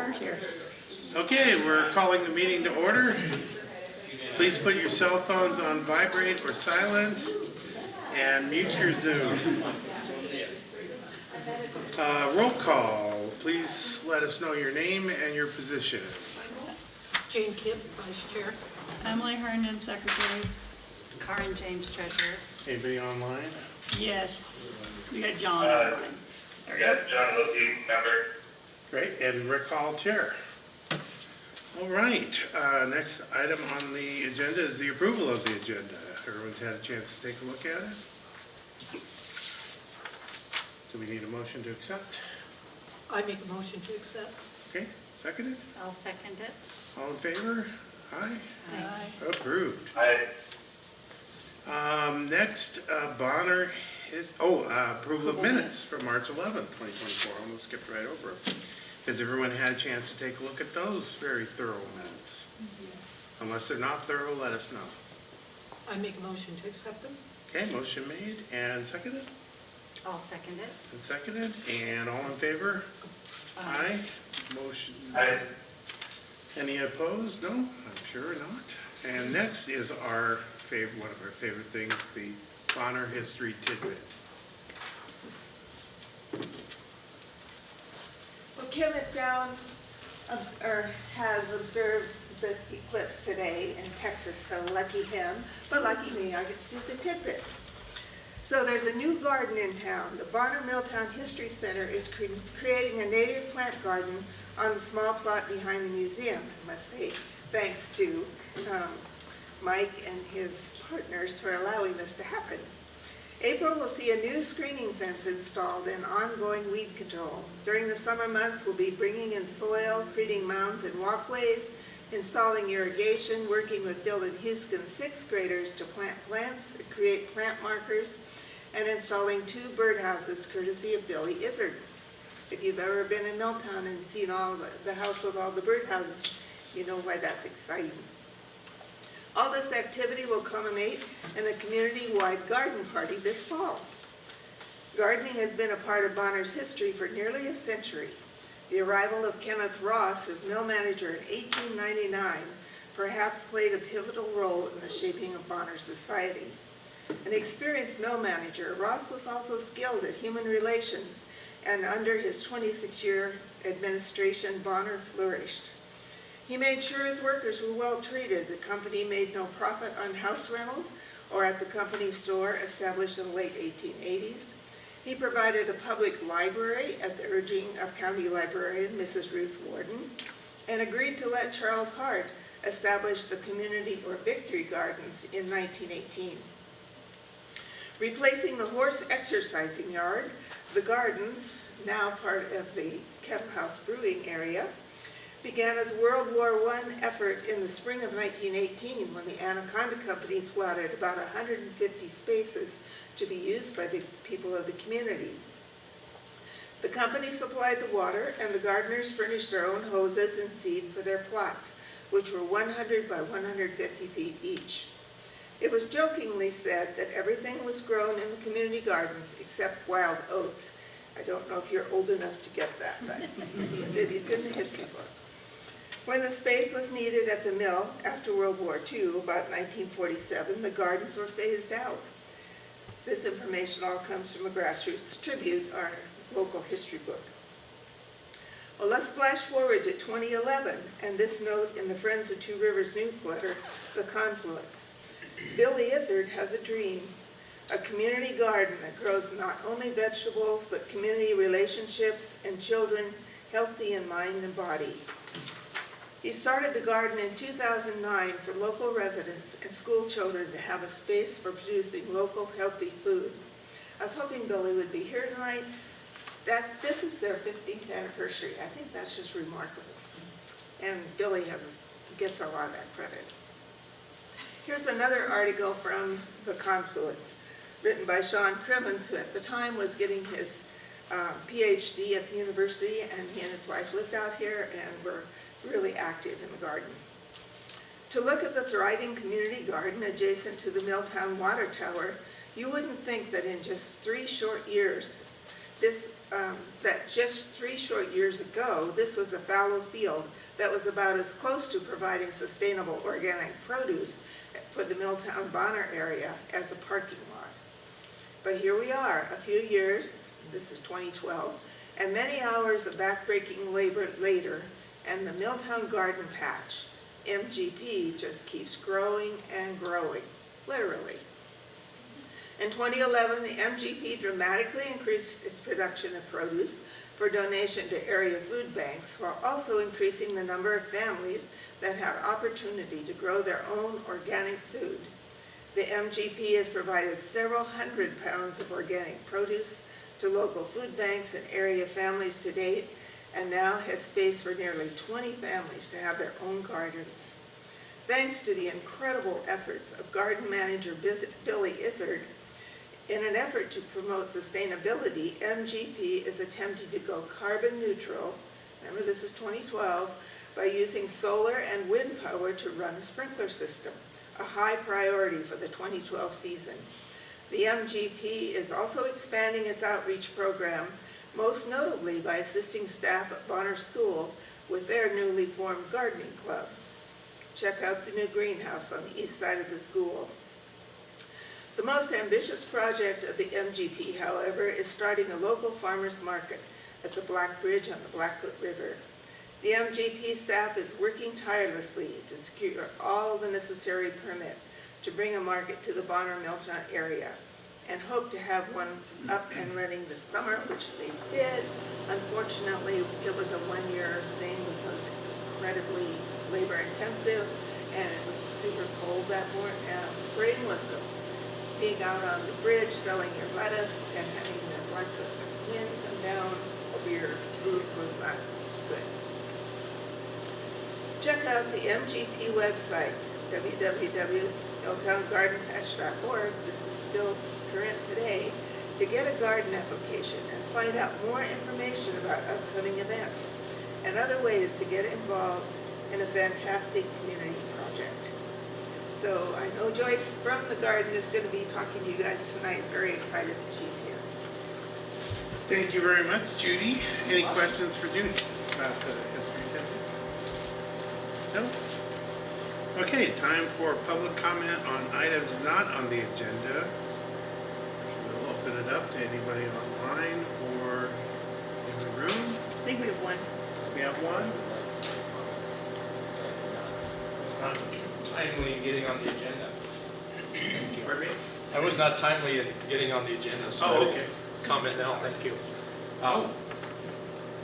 cars here. Okay, we're calling the meeting to order. Please put your cell phones on vibrate or silent and mute your Zoom. Roll call. Please let us know your name and your position. Jane Kipp, Vice Chair. Emily Herndon, Secretary. Karen James, Treasurer. Anybody online? Yes, we got John online. There we go. Yes, John Levy, member. Great, and Rick Hall, Chair. All right, next item on the agenda is the approval of the agenda. Everyone's had a chance to take a look at it. Do we need a motion to accept? I make a motion to accept. Okay, seconded? I'll second it. All in favor? Aye? Aye. Approved. Aye. Next, Bonner is, approval of minutes from March 11th, 2024. Almost skipped right over it. Has everyone had a chance to take a look at those very thorough minutes? Yes. Unless they're not thorough, let us know. I make a motion to accept them. Okay, motion made and seconded? I'll second it. And seconded, and all in favor? Aye. Motion. Aye. Any opposed? No, I'm sure not. And next is our favorite, one of our favorite things, the Bonner History Tidbit. Well, Kim is down, or has observed the eclipse today in Texas, so lucky him, but lucky me, I get to do the tidbit. So there's a new garden in town. The Bonner Milltown History Center is creating a native plant garden on the small plot behind the museum. I must say thanks to Mike and his partners for allowing this to happen. April will see a new screening fence installed and ongoing weed control. During the summer months, we'll be bringing in soil, creating mounds and walkways, installing irrigation, working with Dylan Houston's sixth graders to plant plants, create plant markers, and installing 2 birdhouses courtesy of Billy Izzard. If you've ever been in Milltown and seen all the house with all the birdhouses, you know why that's exciting. All this activity will culminate in a community-wide garden party this fall. Gardening has been a part of Bonner's history for nearly a century. The arrival of Kenneth Ross as mill manager in 1899 perhaps played a pivotal role in the shaping of Bonner's society. An experienced mill manager, Ross was also skilled at human relations, and under his 26-year administration, Bonner flourished. He made sure his workers were well treated. The company made no profit on house rentals or at the company store established in the late 1880s. He provided a public library at the urging of County Librarian Mrs. Ruth Warden, and agreed to let Charles Hart establish the community or Victory Gardens in 1918. Replacing the horse exercising yard, the gardens, now part of the Kettle House Brewing area, began as a World War I effort in the spring of 1918 when the Anaconda Company plotted about 150 spaces to be used by the people of the community. The company supplied the water, and the gardeners furnished their own hoses and seed for their plots, which were 100 by 150 feet each. It was jokingly said that everything was grown in the community gardens except wild oats. I don't know if you're old enough to get that, but it's in the history book. When the space was needed at the mill after World War II, about 1947, the gardens were phased out. This information all comes from a Grassroots Tribute, our local history book. Well, let's flash forward to 2011 and this note in the Friends of Two Rivers newsletter, The Confluence. Billy Izzard has a dream, a community garden that grows not only vegetables, but community relationships and children healthy in mind and body. He started the garden in 2009 for local residents and school children to have a space for producing local healthy food. I was hoping Billy would be here tonight. This is their 15th anniversary. I think that's just remarkable. And Billy gets a lot of that credit. Here's another article from The Confluence, written by Sean Crimmins, who at the time was getting his PhD at the university, and he and his wife lived out here and were really active in the garden. To look at the thriving community garden adjacent to the Milltown Water Tower, you wouldn't think that in just 3 short years, this that just 3 short years ago, this was a fallow field that was about as close to providing sustainable organic produce for the Milltown Bonner area as a parking lot. But here we are, a few years, this is 2012, and many hours of backbreaking labor later, and the Milltown Garden Patch, MGP, just keeps growing and growing, literally. In 2011, the MGP dramatically increased its production of produce for donation to area food banks, while also increasing the number of families that had opportunity to grow their own organic food. The MGP has provided several hundred pounds of organic produce to local food banks and area families to date, and now has space for nearly 20 families to have their own gardens. Thanks to the incredible efforts of garden manager Billy Izzard, in an effort to promote sustainability, MGP is attempting to go carbon neutral, remember this is 2012, by using solar and wind power to run a sprinkler system, a high priority for the 2012 season. The MGP is also expanding its outreach program, most notably by assisting staff at Bonner School with their newly formed gardening club. Check out the new greenhouse on the east side of the school. The most ambitious project of the MGP, however, is starting a local farmers market at the Black Bridge on the Blackfoot River. The MGP staff is working tirelessly to secure all the necessary permits to bring a market to the Bonner Milltown area, and hope to have one up and running this summer, which they did. Unfortunately, it was a one-year thing because it's incredibly labor-intensive, and it was super cold that morning, spring with them. Being out on the bridge, selling your lettuce, and having the Blackfoot wind come down over your booth was not good. Check out the MGP website, www.milltowngardenpatch.org. This is still current today, to get a garden application and find out more information about upcoming events and other ways to get involved in a fantastic community project. So I know Joyce from the garden is going to be talking to you guys tonight. Very excited that she's here. Thank you very much, Judy. Any questions for Judy about the history temple? No? Okay, time for public comment on items not on the agenda. We'll open it up to anybody online or in the room. I think we have one. We have one. It's not timely in getting on the agenda. Pardon me? I was not timely in getting on the agenda, so Oh, okay. comment now, thank you.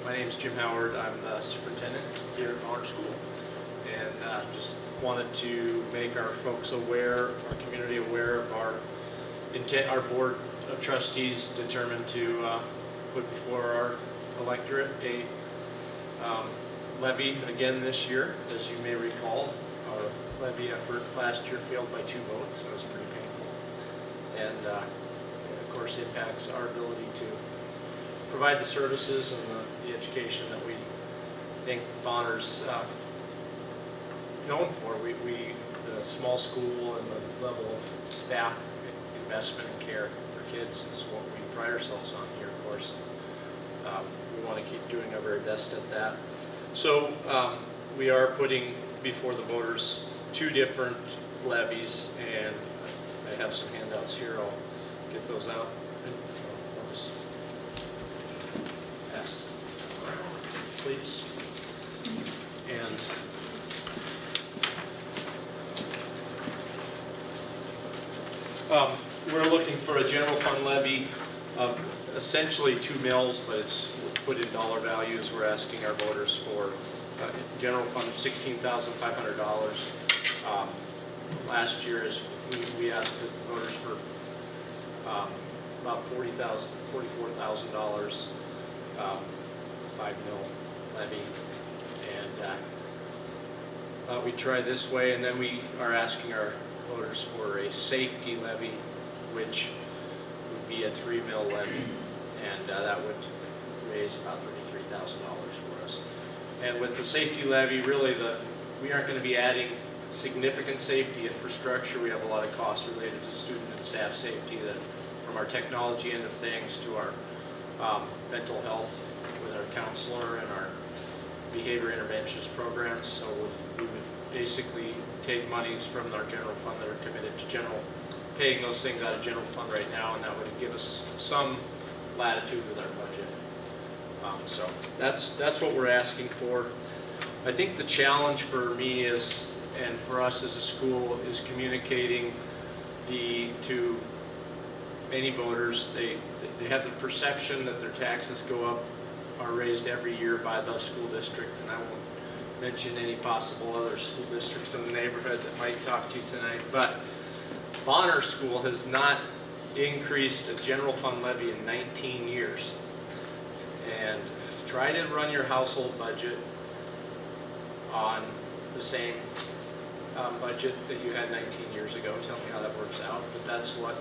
My name's Jim Howard, I'm the superintendent here at Bonner School, and just wanted to make our folks aware, our community aware of our intent. Our board of trustees determined to put before our electorate a levy again this year. As you may recall, our levy effort last year failed by 2 votes. That was pretty painful, and of course impacts our ability to provide the services and the education that we think Bonner's known for. The small school and the level of staff investment and care for kids is what we pride ourselves on here, of course. We want to keep doing our very best at that. So we are putting before the voters 2 different levies, and I have some handouts here. I'll get those out. I'll just pass around, please. And we're looking for a general fund levy of essentially 2 mills, but it's put in dollar values. We're asking our voters for a general fund of $16,500. Last year, we asked the voters for about $44,000, 5 mil levy, and thought we'd try this way. And then we are asking our voters for a safety levy, which would be a 3 mil levy, and that would raise about $33,000 for us. And with the safety levy, really we aren't going to be adding significant safety infrastructure. We have a lot of costs related to student and staff safety, that from our technology end of things to our mental health with our counselor and our behavior interventions programs. So we would basically take monies from our general fund that are committed to paying those things out of general fund right now, and that would give us some latitude with our budget. So that's what we're asking for. I think the challenge for me is, and for us as a school, is communicating to many voters. They have the perception that their taxes are raised every year by the school district, and I won't mention any possible other school districts in the neighborhood that might talk to you tonight, but Bonner School has not increased a general fund levy in 19 years. And try to run your household budget on the same budget that you had 19 years ago. Tell me how that works out. But that's what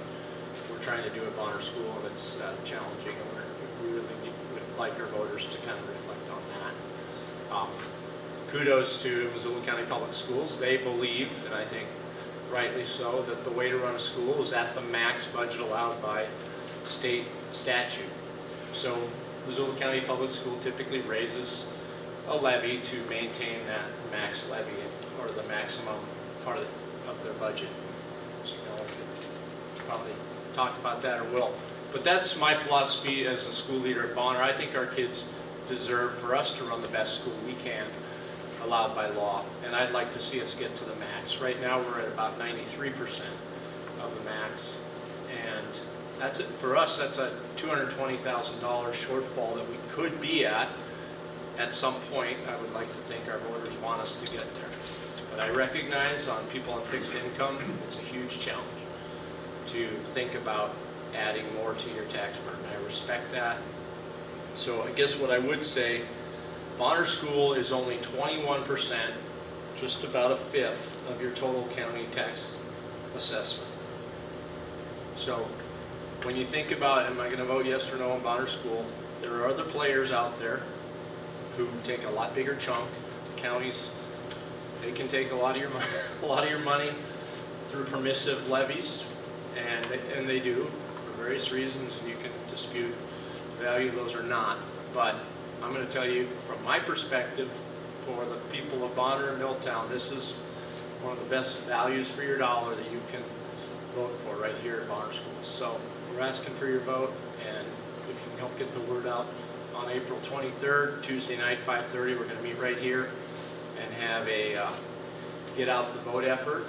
we're trying to do at Bonner School, and it's challenging, and we really would like our voters to kind of reflect on that. Kudos to Missoula County Public Schools. They believe, and I think rightly so, that the way to run a school is at the max budget allowed by state statute. So Missoula County Public School typically raises a levy to maintain that max levy, or the maximum part of their budget. So we'll probably talk about that, or will. But that's my philosophy as a school leader at Bonner. I think our kids deserve for us to run the best school we can, allowed by law, and I'd like to see us get to the max. Right now we're at about 93% of the max, and that's it for us. That's a $220,000 shortfall that we could be at some point. I would like to think our voters want us to get there, but I recognize on people on fixed income it's a huge challenge to think about adding more to your tax burden. I respect that. So I guess what I would say, Bonner School is only 21%, just about a fifth of your total county tax assessment. So when you think about, am I going to vote yes or no on Bonner School, there are other players out there who take a lot bigger chunk. Counties, they can take a lot of your money through permissive levies, and they do for various reasons, and you can dispute the value of those or not. But I'm going to tell you, from my perspective, for the people of Bonner and Milltown, this is one of the best values for your dollar that you can vote for right here at Bonner Schools. So we're asking for your vote, and if you can help get the word out, on April 23rd, Tuesday night, 5:30, we're going to meet right here and have a get out the vote effort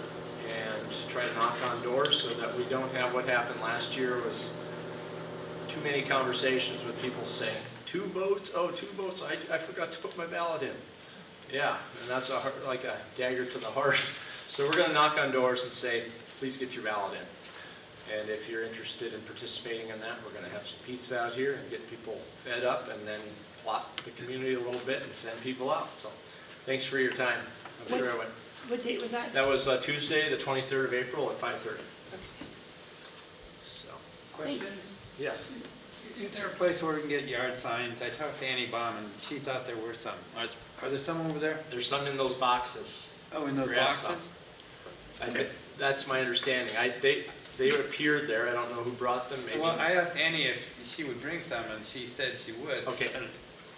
and try to knock on doors so that we don't have what happened last year, was too many conversations with people saying, 2 votes? Oh, 2 votes. I forgot to put my ballot in. Yeah, and that's like a dagger to the heart. So we're going to knock on doors and say, please get your ballot in. And if you're interested in participating in that, we're going to have some pizza out here and get people fed up, and then plot the community a little bit and send people out. So thanks for your time. I'm sure I would. What date was that? That was Tuesday, the 23rd of April at 5:30. So, Question? Thanks. yes. Is there a place where we can get yard signs? I talked to Annie Baum and she thought there were some. Are there some over there? There's some in those boxes. Oh, in those Grab boxes? some. That's my understanding. They appeared there. I don't know who brought them. Maybe. Well, I asked Annie if she would bring some and she said she would. Okay. And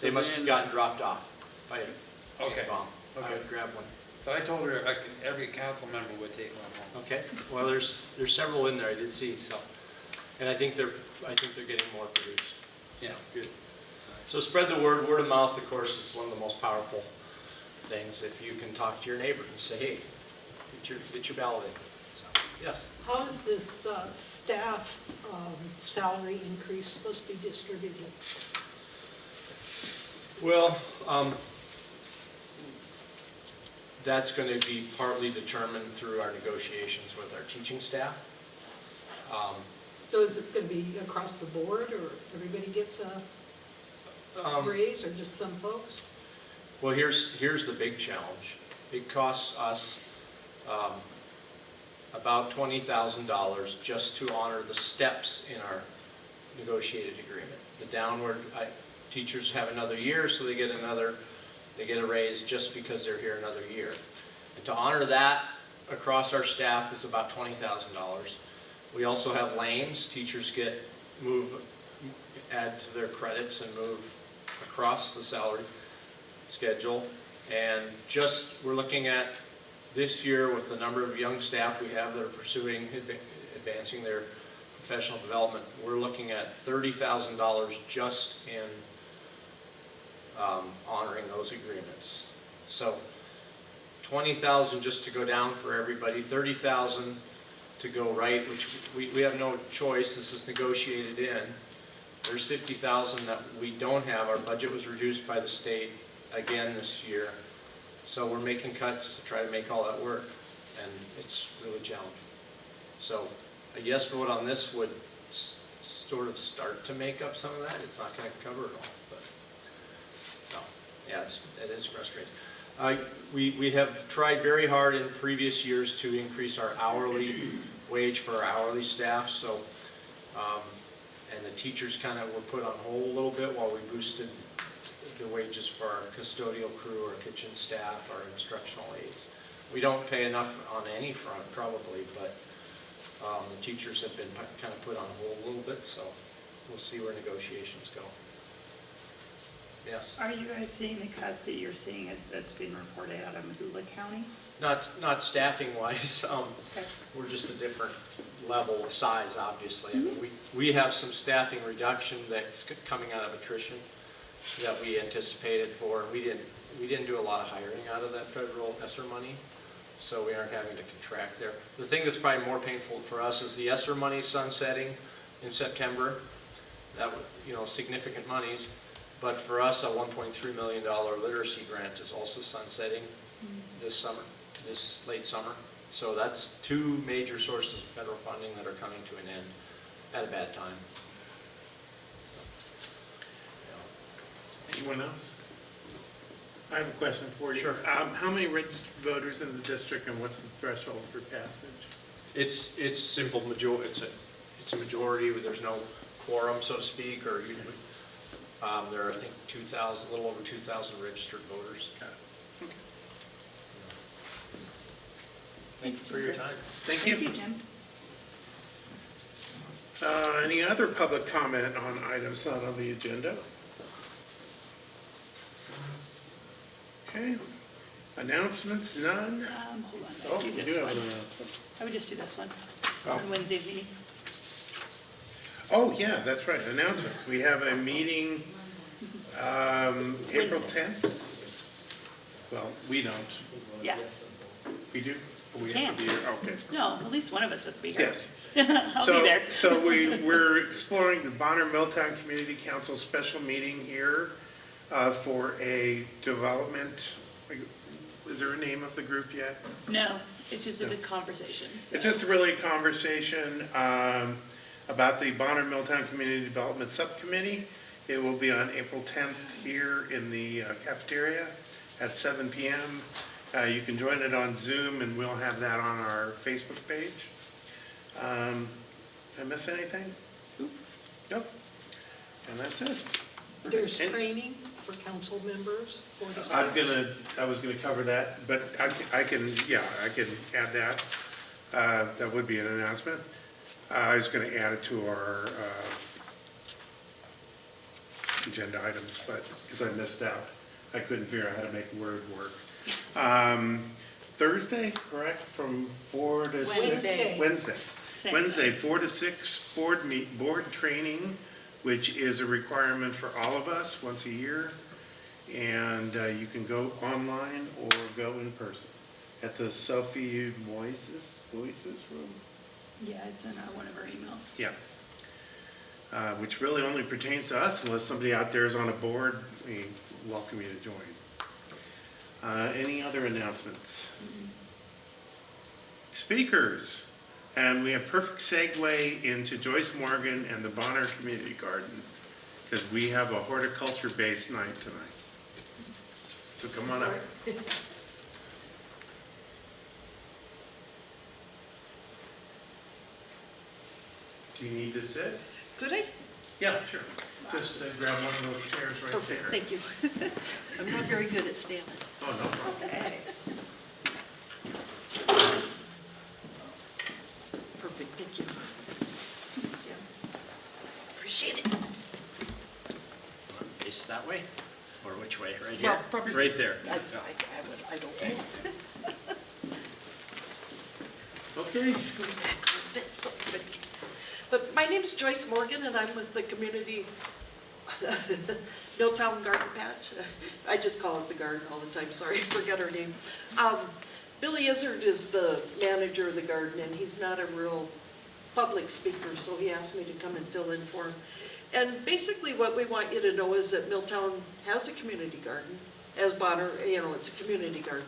They must have gotten dropped off by Okay. a bomb. I Okay. would grab one. So I told her every council member would take one home. Okay. Well, there's several in there I did see. So, and I think they're getting more produced. Yeah. So, good. So spread the word. Word of mouth, of course, is one of the most powerful things. If you can talk to your neighbor and say, hey, get your ballot in. So, yes. How is this staff salary increase supposed to be distributed? Well, that's going to be partly determined through our negotiations with our teaching staff. So is it going to be across the board, or everybody gets a raise, or just some folks? Well, here's the big challenge. It costs us about $20,000 just to honor the steps in our negotiated agreement. The downward, teachers have another year, so they get a raise just because they're here another year. And to honor that across our staff is about $20,000. We also have lanes. Teachers get move add to their credits and move across the salary schedule. And we're looking at this year with the number of young staff we have that are pursuing, advancing their professional development, we're looking at $30,000 just in honoring those agreements. So 20,000 just to go down for everybody, 30,000 to go right, which we have no choice, this is negotiated in. There's 50,000 that we don't have. Our budget was reduced by the state again this year. So we're making cuts to try to make all that work, and it's really challenging. So a yes vote on this would sort of start to make up some of that. It's not going to cover it all, but so yeah, it is frustrating. We have tried very hard in previous years to increase our hourly wage for our hourly staff. So and the teachers kind of were put on hold a little bit while we boosted the wages for our custodial crew, our kitchen staff, our instructional aides. We don't pay enough on any front probably, but the teachers have been kind of put on hold a little bit, so we'll see where negotiations go. Yes? Are you guys seeing the cuts that you're seeing that's been reported out of Missoula County? Not staffing wise, Okay. we're just a different level of size, obviously. I mean, we have some staffing reduction that's coming out of attrition that we anticipated for. We didn't do a lot of hiring out of that federal ESSER money, so we aren't having to contract there. The thing that's probably more painful for us is the ESSER money sunsetting in September. That would, significant monies. But for us, a $1.3 million literacy grant is also sunsetting this late summer. So that's two major sources of federal funding that are coming to an end at a bad time. Anyone else? I have a question for you. Sure. How many registered voters in the district, and what's the threshold for passage? It's simple majority. It's a majority. There's no quorum, so to speak, or usually there are, I think, 2,000, a little over 2,000 registered voters. Got it. Okay. Thanks for your time. Thank you. Thank you, Jim. Any other public comment on items not on the agenda? Okay. Announcements, none? Hold on, Oh, do we this do have one. an announcement. I would just do this one Oh. on Wednesday's meeting. Oh, yeah, that's right, announcements. We have a meeting, April Wednesday. 10th. Well, we don't. Yeah. We do? We Can. have to be here, okay. No, at least one of us has to be here. Yes. I'll be there. So we're exploring the Bonner Milltown Community Council special meeting here for a development. Is there a name of the group yet? No, it's just a conversation. So. It's just really a conversation about the Bonner Milltown Community Development Subcommittee. It will be on April 10th here in the cafeteria at 7 p.m. You can join it on Zoom, and we'll have that on our Facebook page. Did I miss anything? Nope. And that's it. There's training for council members for the. I was gonna cover that, but I can add that. That would be an announcement. I was gonna add it to our agenda items, but because I missed out, I couldn't figure out how to make Word work. Thursday, correct? From 4 to 6? Wednesday. Same. Wednesday, 4 to 6, board training, which is a requirement for all of us once a year. And you can go online or go in person at the Sophie Moises room. Yeah, it's in one of our emails. Yeah. Which really only pertains to us unless somebody out there is on a board. We welcome you to join. Any other announcements? Speakers. And we have perfect segue into Joyce Morgan and the Bonner Community Garden because we have a horticulture-based night tonight. So come on up. Do you need to sit? Could I? Yeah, sure. Just grab one of those chairs right Perfect, there. thank you. I'm not very good at standing. Oh, no problem. Okay. Perfect, thank you. Thanks, Jim. Appreciate it. Well, Here? probably. Right there. I don't know. Okay, I'll scoot back a little bit so everybody can. But my name is Joyce Morgan, and I'm with the community Milltown Garden Patch. I just call it the garden all the time, sorry, I forgot her name. Billy Izzard is the manager of the garden, and he's not a real public speaker, so he asked me to come and fill in for him. And basically what we want you to know is that Milltown has a community garden, as Bonner, it's a community garden.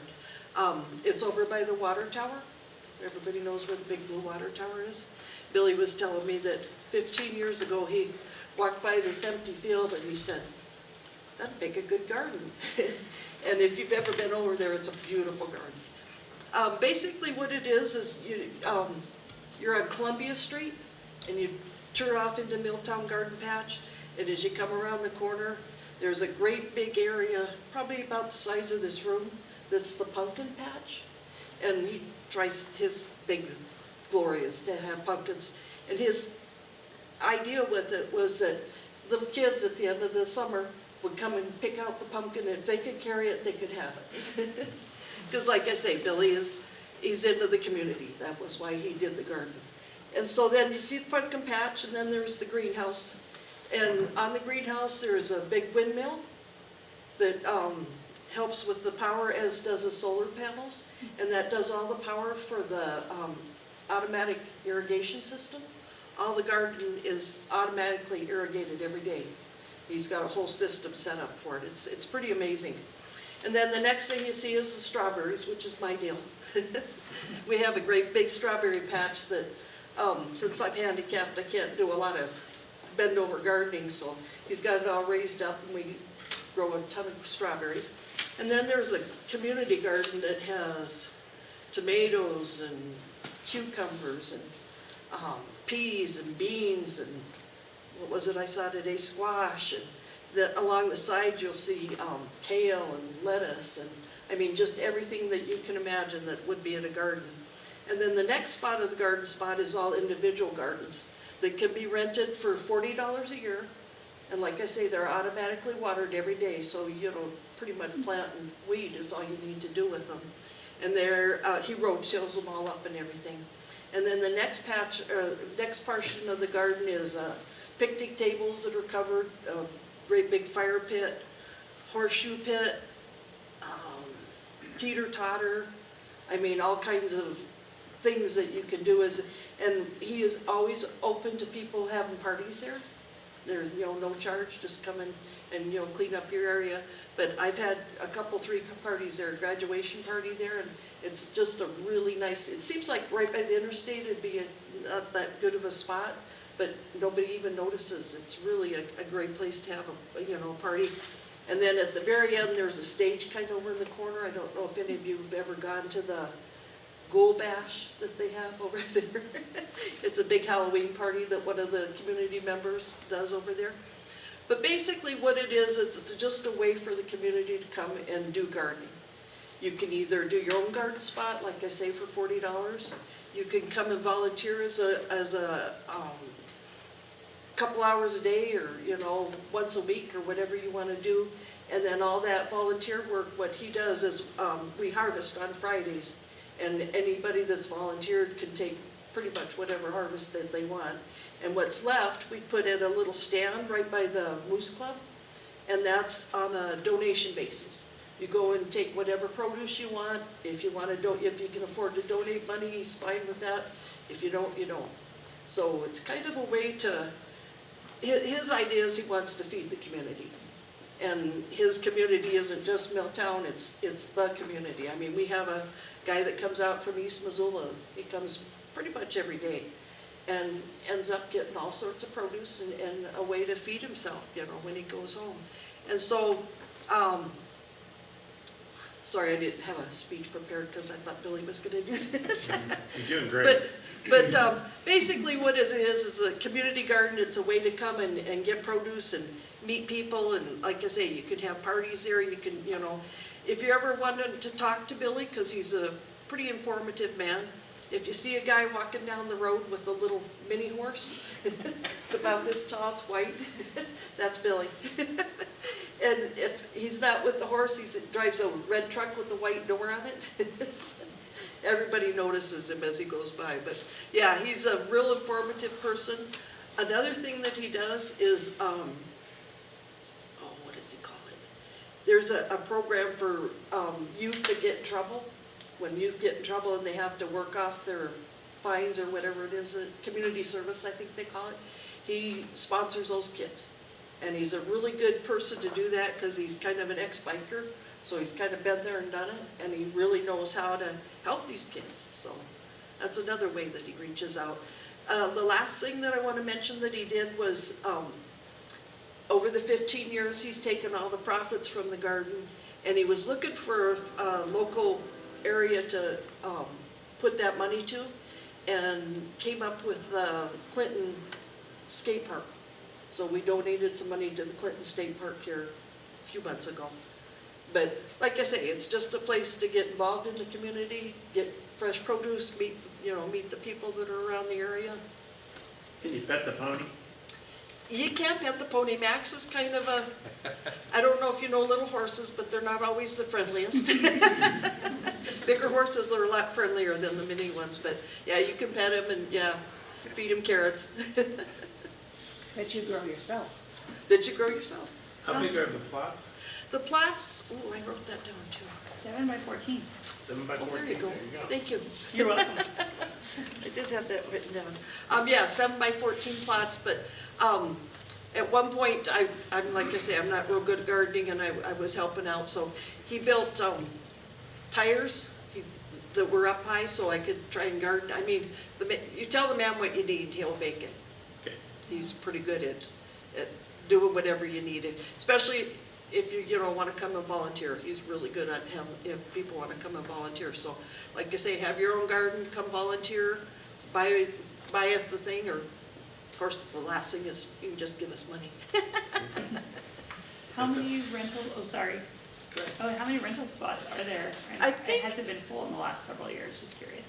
It's over by the water tower. Everybody knows where the big blue water tower is. Billy was telling me that 15 years ago he walked by this empty field and he said, that'd make a good garden. And if you've ever been over there, it's a beautiful garden. Basically what it is you're on Columbia Street and you turn off into Milltown Garden Patch, and as you come around the corner, there's a great big area, probably about the size of this room, that's the pumpkin patch. And he tries his big glory is to have pumpkins. And his idea with it was that little kids at the end of the summer would come and pick out the pumpkin, and if they could carry it, they could have it. Because like I say, Billy he's into the community. That was why he did the garden. And so then you see the pumpkin patch, and then there's the greenhouse. And on the greenhouse, there's a big windmill that helps with the power, as does the solar panels. And that does all the power for the automatic irrigation system. All the garden is automatically irrigated every day. He's got a whole system set up for it. It's pretty amazing. And then the next thing you see is the strawberries, which is my deal. We have a great big strawberry patch that, since I'm handicapped, I can't do a lot of bend over gardening, so he's got it all raised up and we grow a ton of strawberries. And then there's a community garden that has tomatoes and cucumbers and peas and beans and what was it I saw today, squash, and along the side you'll see kale and lettuce and I mean just everything that you can imagine that would be in a garden. And then the next spot of the garden spot is all individual gardens that can be rented for $40 a year. And like I say, they're automatically watered every day, so pretty much plant and weed is all you need to do with them. And he road-tills them all up and everything. And then the next portion of the garden is picnic tables that are covered, a great big fire pit, horseshoe pit, teeter-totter. I mean, all kinds of things that you can do. And he is always open to people having parties there. There's, no charge, just come in and, clean up your area. But I've had a couple, 3 parties there, a graduation party there, and it's just a really nice, it seems like right by the interstate it'd be not that good of a spot, but nobody even notices. It's really a great place to have a party. And then at the very end, there's a stage kind of over in the corner. I don't know if any of you have ever gone to the Gold Bash that they have over there. It's a big Halloween party that one of the community members does over there. But basically what it is it's just a way for the community to come and do gardening. You can either do your own garden spot, like I say, for $40. You can come and volunteer as a couple hours a day or, once a week or whatever you want to do. And then all that volunteer work, what he does is we harvest on Fridays. And anybody that's volunteered can take pretty much whatever harvest that they want. And what's left, we put in a little stand right by the Moose Club, and that's on a donation basis. You go and take whatever produce you want. If you can afford to donate money, he's fine with that. If you don't, you don't. So it's kind of a way to, his idea is he wants to feed the community. And his community isn't just Milltown, it's the community. I mean, we have a guy that comes out from East Missoula. He comes pretty much every day and ends up getting all sorts of produce and a way to feed himself, when he goes home. And so, sorry, I didn't have a speech prepared because I thought Billy was going to do this. You're doing great. But basically what it is a community garden. It's a way to come and get produce and meet people. And like I say, you can have parties there. You can, if you ever wanted to talk to Billy, because he's a pretty informative man, if you see a guy walking down the road with a little mini horse, it's about this tall, it's white, that's Billy. And if he's not with the horse, he drives a red truck with a white door on it. Everybody notices him as he goes by, but yeah, he's a real informative person. Another thing that he does is, what does he call it? There's a program for youth that get in trouble. When youth get in trouble and they have to work off their fines or whatever it is, community service, I think they call it. He sponsors those kids. And he's a really good person to do that because he's kind of an ex-biker. So he's kind of been there and done it, and he really knows how to help these kids. So that's another way that he reaches out. The last thing that I want to mention that he did was over the 15 years, he's taken all the profits from the garden, and he was looking for a local area to put that money to, and came up with Clinton Skate Park. So we donated some money to the Clinton State Park here a few months ago. But like I say, it's just a place to get involved in the community, get fresh produce, meet the people that are around the area. Can you pet the pony? You can't pet the pony. Max is kind of I don't know if you know little horses, but they're not always the friendliest. Bigger horses are a lot friendlier than the mini ones, but yeah, you can pet him and yeah, feed him carrots. That you grow yourself. That you grow yourself. How big are the plots? The plots, I wrote that down too. 7 by 14. 7 by 14. There you go. Thank you. You're welcome. I did have that written down. Yeah, 7 by 14 plots, but at one point, I'm like I say, I'm not real good at gardening, and I was helping out, so he built tires that were up high so I could try and garden. I mean, you tell the man what you need, he'll make it. Okay. He's pretty good at doing whatever you need, especially if you want to come and volunteer. He's really good at him if people want to come and volunteer. So, like I say, have your own garden, come volunteer, buy it the thing, or of course the last thing is you can just give us money. How many rental, how many rental spots are there? And I think- Has it been full in the last several years? Just curious.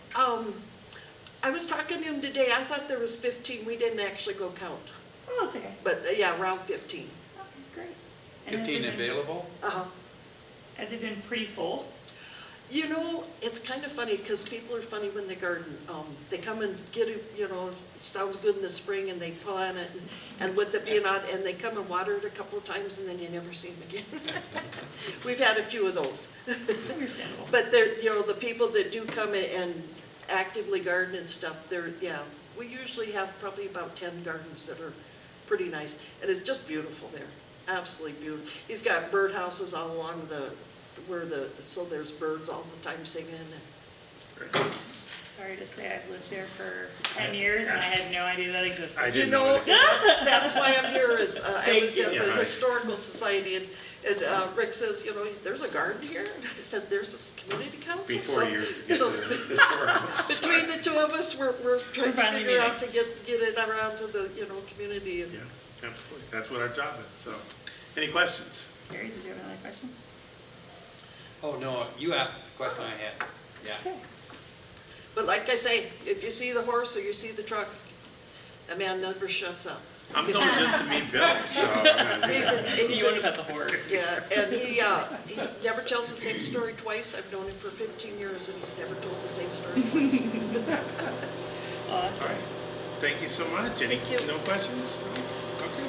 I was talking to him today. I thought there was 15. We didn't actually go count, Oh, it's okay. but yeah, around 15. Okay, great. And have 15 they been- available? Have they been pretty full? It's kind of funny because people are funny when they garden. They come and get it, sounds good in the spring, and they plant it, and with it being on, and they come and water it a couple of times, and then you never see them again. We've had a few of those. Understandable. But they're, the people that do come and actively garden and stuff, we usually have probably about 10 gardens that are pretty nice, and it's just beautiful there. Absolutely beautiful. He's got bird houses all along so there's birds all the time singing. Sorry to say I've lived there for 10 years and I had no idea that existed. I didn't know That's why I'm here. I was at the Yeah. Historical Society, and Rick says, there's a garden here. And I said, there's this community council. Before So- years to get so to the storehouse. between the two of us, we're trying to finally figure out meeting. to get it around to the community. And Yeah, absolutely. That's what our job is. So, any questions? Gary, did you have another question? Oh, no, you asked the question I had. Yeah. Okay. But like I say, if you see the horse or you see the truck, a man never shuts up. I'm going just to meet Bill, so. I'm gonna do that. You want to pet the horse? Yeah, and he never tells the same story twice. I've known him for 15 years, and he's never told the same story twice. All Awesome. right. Thank you so much. Any, Thank you. no questions? No? Okay.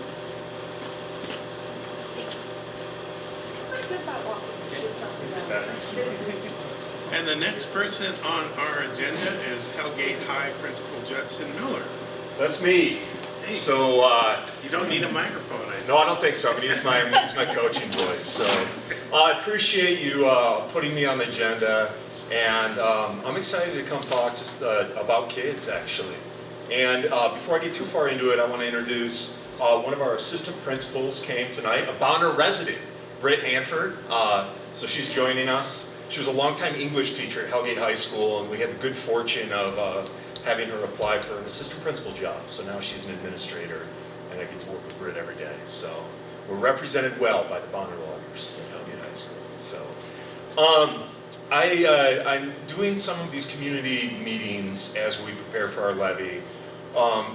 Pretty good about walking. Just not around. And the next person on our agenda is Hellgate High Principal Judson Miller. That's me. Hey. So, You don't need a microphone, I see. no, I don't think so. I'm gonna use my coaching voice. So, I appreciate you putting me on the agenda, and I'm excited to come talk just about kids, actually. And before I get too far into it, I want to introduce one of our assistant principals came tonight, a Bonner resident, Britt Hanford. So she's joining us. She was a longtime English teacher at Hellgate High School, and we had the good fortune of having her apply for an assistant principal job. So now she's an administrator, and I get to work with Britt every day. So we're represented well by the Bonner lawyers at Hellgate High School. So I'm doing some of these community meetings as we prepare for our levy.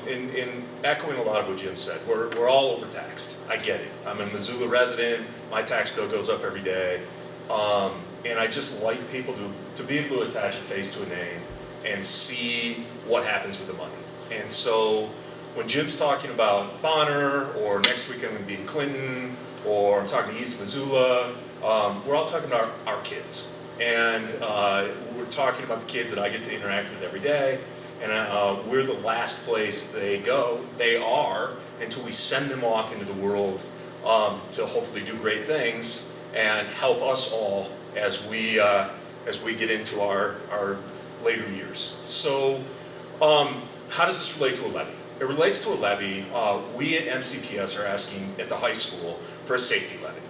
In echoing a lot of what Jim said, we're all overtaxed. I get it. I'm a Missoula resident. my tax bill goes up every day. And I just like people to be able to attach a face to a name and see what happens with the money. And so when Jim's talking about Bonner, or next week I'm going to be in Clinton, or I'm talking to East Missoula, we're all talking about our kids. And we're talking about the kids that I get to interact with every day. And we're the last place they are, until we send them off into the world to hopefully do great things and help us all as we get into our later years. So how does this relate to a levy? It relates to a levy. We at MCPS are asking at the high school for a safety levy.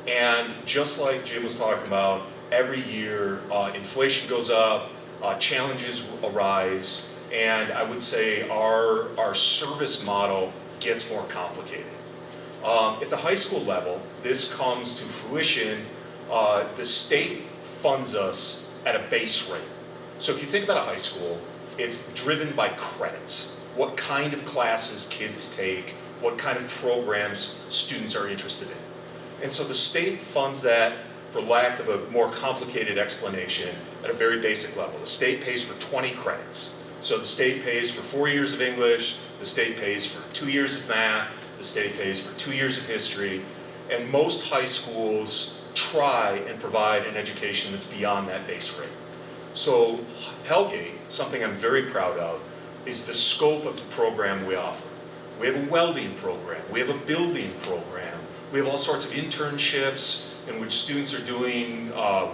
And just like Jim was talking about, every year inflation goes up, challenges arise, and I would say our service model gets more complicated. At the high school level, this comes to fruition. The state funds us at a base rate. So if you think about a high school, it's driven by credits. What kind of classes kids take, what kind of programs students are interested in. And so the state funds that, for lack of a more complicated explanation, at a very basic level. The state pays for 20 credits. So the state pays for 4 years of English, the state pays for 2 years of math, the state pays for 2 years of history, and most high schools try and provide an education that's beyond that base rate. So Hellgate, something I'm very proud of, is the scope of the program we offer. We have a welding program, we have a building program, we have all sorts of internships in which students are doing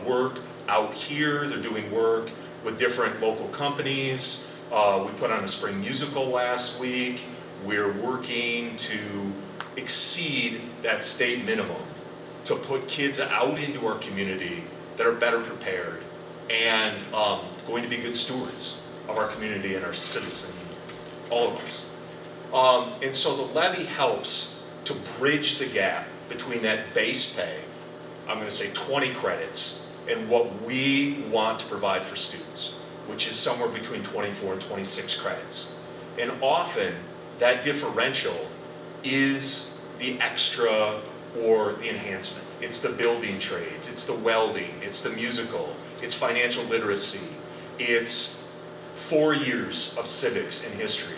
work out here, they're doing work with different local companies. We put on a spring musical last week. We're working to exceed that state minimum to put kids out into our community that are better prepared and going to be good stewards of our community and our citizens, all of us. And so the levy helps to bridge the gap between that base pay, I'm going to say 20 credits, and what we want to provide for students, which is somewhere between 24 and 26 credits. And often that differential is the extra or the enhancement. It's the building trades, it's the welding, it's the musical, it's financial literacy, it's 4 years of civics and history.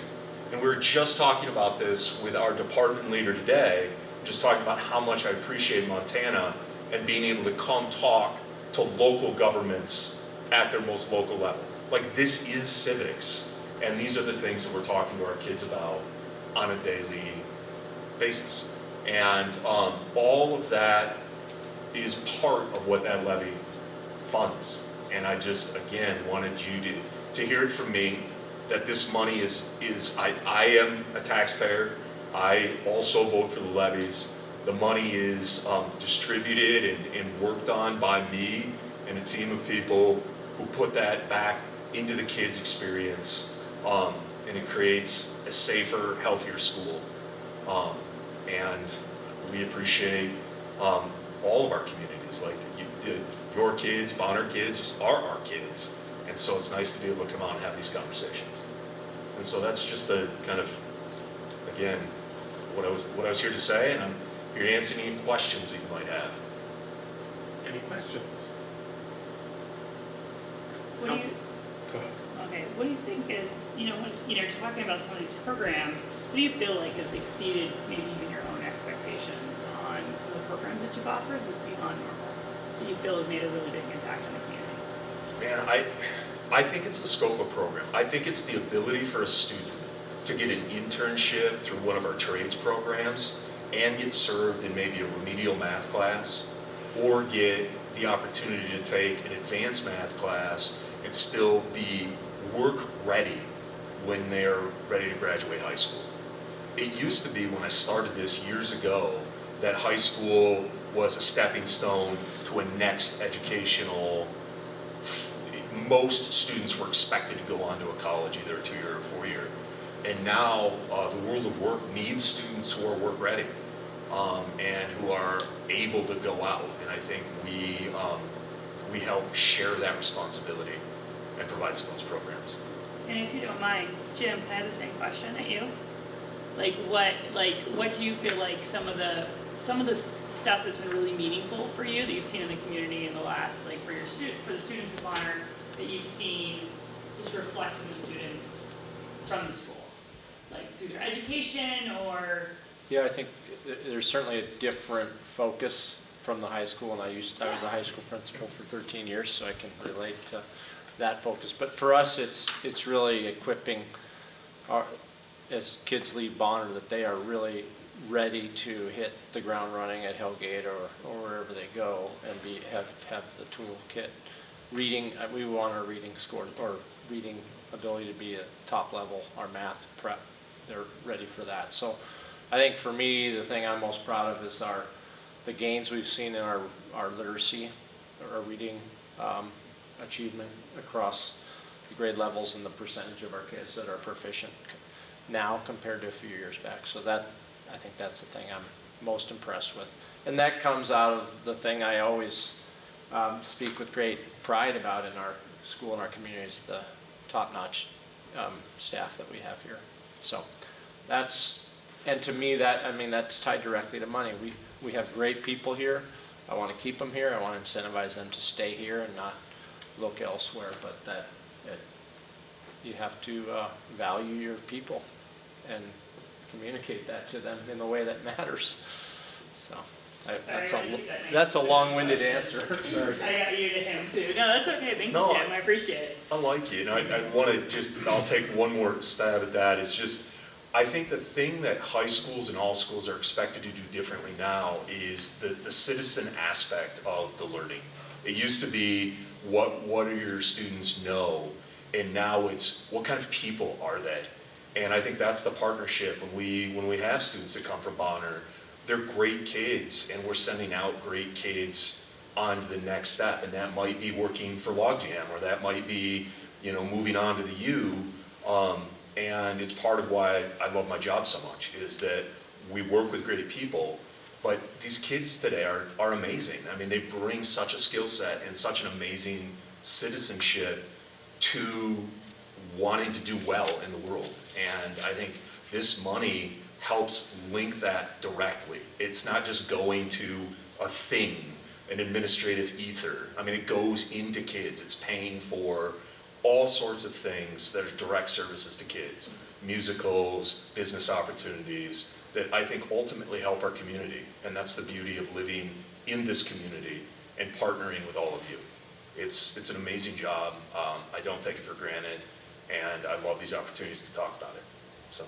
And we were just talking about this with our department leader today, just talking about how much I appreciate Montana and being able to come talk to local governments at their most local level. Like, this is civics, and these are the things that we're talking to our kids about on a daily basis. And all of that is part of what that levy funds. And I just, again, wanted you to hear it from me, that this money I am a taxpayer. I also vote for the levies. The money is distributed and worked on by me and a team of people who put that back into the kids' experience, and it creates a safer, healthier school. And we appreciate all of our communities. Like your kids, Bonner kids are our kids, and so it's nice to be able to come out and have these conversations. And so that's just the kind of, again, what I was here to say, and I'm here to answer any questions that you might have. Any questions? What do you, Go ahead. okay, what do you think is, when, talking about some of these programs, what do you feel like has exceeded maybe even your own expectations on some of the programs that you've offered that's beyond normal? Do you feel have made a really big impact on the community? Man, I think it's the scope of program. I think it's the ability for a student to get an internship through one of our trades programs and get served in maybe a remedial math class, or get the opportunity to take an advanced math class and still be work ready when they're ready to graduate high school. It used to be, when I started this years ago, that high school was a stepping stone to a next educational. Most students were expected to go on to a college, either a 2-year or 4-year. And now the world of work needs students who are work ready and who are able to go out. And I think we help share that responsibility and provide some of those programs. And if you don't mind, Jim, can I have the same question at you? What do you feel like some of the some of the stuff that's been really meaningful for you that you've seen in the community in the last, like for the students of Bonner, that you've seen just reflect in the students from the school, like through their education or? Yeah, I think there's certainly a different focus from the high school, and I was a high school principal for 13 years, so I can relate to that focus. But for us, it's really equipping as kids leave Bonner, that they are really ready to hit the ground running at Hellgate or wherever they go, and have the toolkit. Reading, we want our reading score or reading ability to be at top level. Our math prep, they're ready for that. So I think for me, the thing I'm most proud of is the gains we've seen in our literacy, our reading achievement across the grade levels, and the percentage of our kids that are proficient now compared to a few years back. So I think that's the thing I'm most impressed with. And that comes out of the thing I always speak with great pride about in our school and our community, is the top-notch staff that we have here. So and to me that's tied directly to money. We have great people here. I want to keep them here. I want to incentivize them to stay here and not look elsewhere, but you have to value your people and communicate that to them in the way that matters. So that's a long-winded answer. Sorry. I got you to him too. No, that's okay. Thanks, Tim. I appreciate it. I like it, and I want to I'll take one more stab at that. It's just, I think the thing that high schools and all schools are expected to do differently now is the citizen aspect of the learning. It used to be, what do your students know? And now it's, what kind of people are they? And I think that's the partnership. When we have students that come from Bonner, they're great kids, and we're sending out great kids on to the next step. And that might be working for Logjam, or that might be, moving on to the U. And it's part of why I love my job so much, is that we work with great people, but these kids today are amazing. I mean, they bring such a skill set and such an amazing citizenship to wanting to do well in the world. And I think this money helps link that directly. It's not just going to a thing, an administrative ether. I mean, it goes into kids. It's paying for all sorts of things that are direct services to kids, musicals, business opportunities, that I think ultimately help our community. And that's the beauty of living in this community and partnering with all of you. It's an amazing job. I don't take it for granted, and I love these opportunities to talk about it. So,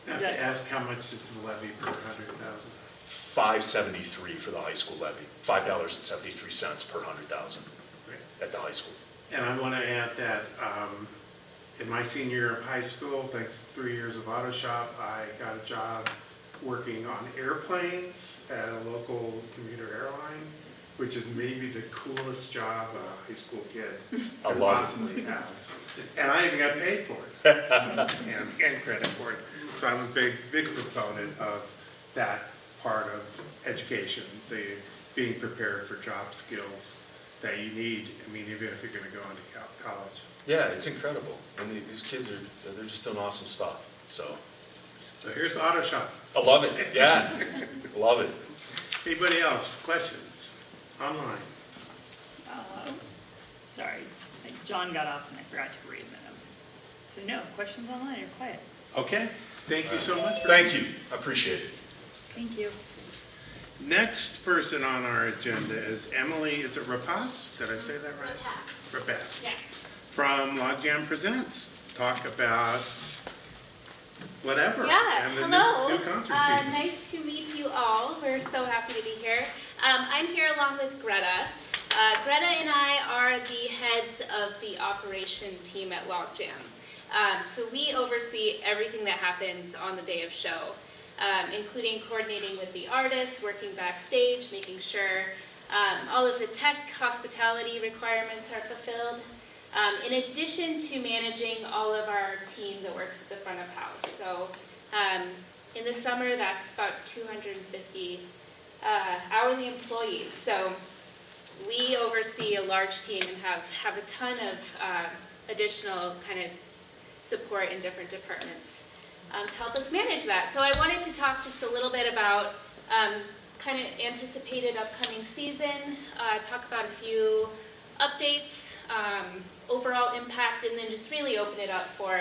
I have to ask, how much is the levy per 100,000? $5.73 for the high school levy. $5.73 per 100,000 at the high school. And I want to add that in my senior year of high school, thanks to 3 years of auto shop, I got a job working on airplanes at a local commuter airline, which is maybe the coolest job a high school kid could possibly have. And I even got paid for it, and credit for it. So I'm a big proponent of that part of education, the being prepared for job skills that you need, even if you're going to go into college. Yeah, it's incredible. And these kids they're just doing awesome stuff. So here's the auto shop. I love it. Yeah, love it. Anybody else? Questions? Online? Sorry, John got off and I forgot to read them. So no, questions online, you're quiet. Okay, thank you so much. Thank you, I appreciate it. Thank you. Next person on our agenda is Emily, is it Rapace? Did I say that right? Rapace. Yeah. From Logjam Presents. Talk about whatever. Yeah, and the hello. New concert season. Nice to meet you all. We're so happy to be here. I'm here along with Greta. Greta and I are the heads of the operation team at Logjam. So we oversee everything that happens on the day of show, including coordinating with the artists, working backstage, making sure all of the tech hospitality requirements are fulfilled, in addition to managing all of our team that works at the front of house. So in the summer, that's about 250 hourly employees. So we oversee a large team and have a ton of additional kind of support in different departments to help us manage that. So I wanted to talk just a little bit about kind of anticipated upcoming season, talk about a few updates, overall impact, and then just really open it up for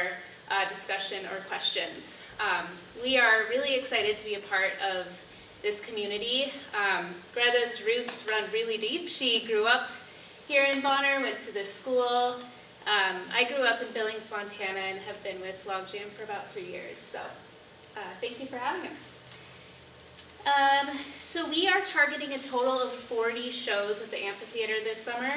discussion or questions. We are really excited to be a part of this community. Greta's roots run really deep. She grew up here in Bonner, went to this school. I grew up in Billings, Montana, and have been with Logjam for about 3 years. So thank you for having us. So we are targeting a total of 40 shows at the amphitheater this summer.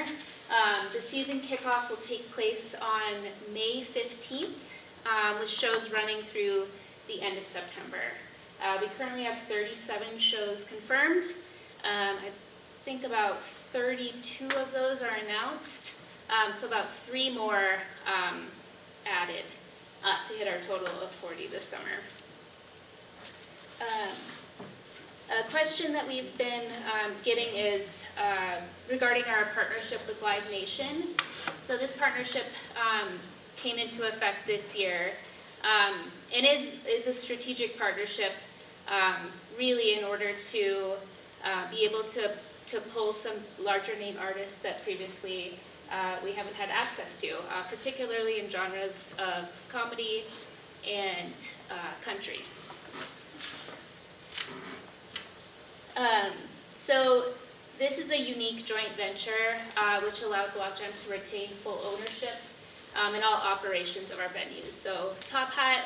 The season kickoff will take place on May 15th, with shows running through the end of September. We currently have 37 shows confirmed. I think about 32 of those are announced, so about 3 more added to hit our total of 40 this summer. A question that we've been getting is regarding our partnership with Live Nation. So this partnership came into effect this year, and is a strategic partnership really in order to be able to pull some larger name artists that previously we haven't had access to, particularly in genres of comedy and country. So this is a unique joint venture which allows Logjam to retain full ownership in all operations of our venues. So Top Hat,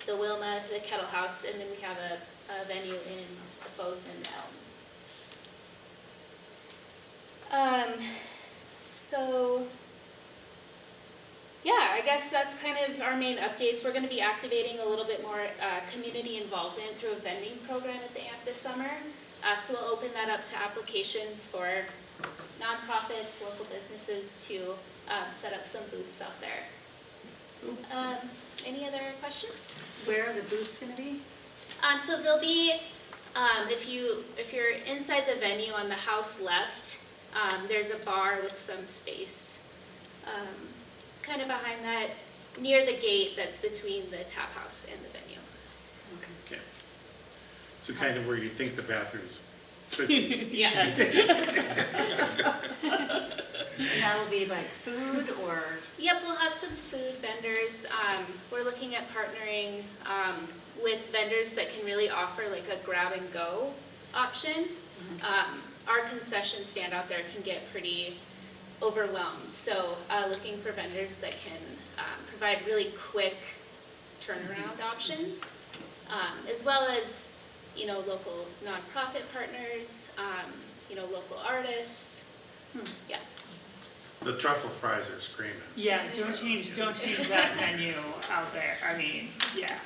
the Wilma, the Kettle House, and then we have a venue in Bozeman, Elm. So yeah, I guess that's kind of our main updates. We're going to be activating a little bit more community involvement through a vending program at the amp this summer. So we'll open that up to applications for nonprofits, local businesses to set up some booths out there. Any other questions? Where are the booths going to be? So there'll be, if you're inside the venue on the house left, there's a bar with some space. Kind of behind that, near the gate that's between the tap house and the venue. Okay. So kind of where you think the bathrooms should be. Yes. And that will be like food or? Yep, we'll have some food vendors. We're looking at partnering with vendors that can really offer like a grab and go option. Our concession stand out there can get pretty overwhelmed. So looking for vendors that can provide really quick turnaround options, as well as, you know, local nonprofit partners, you know, local artists. Yeah. The truffle fries are screaming. Yeah, don't change that menu out there. I mean, yeah.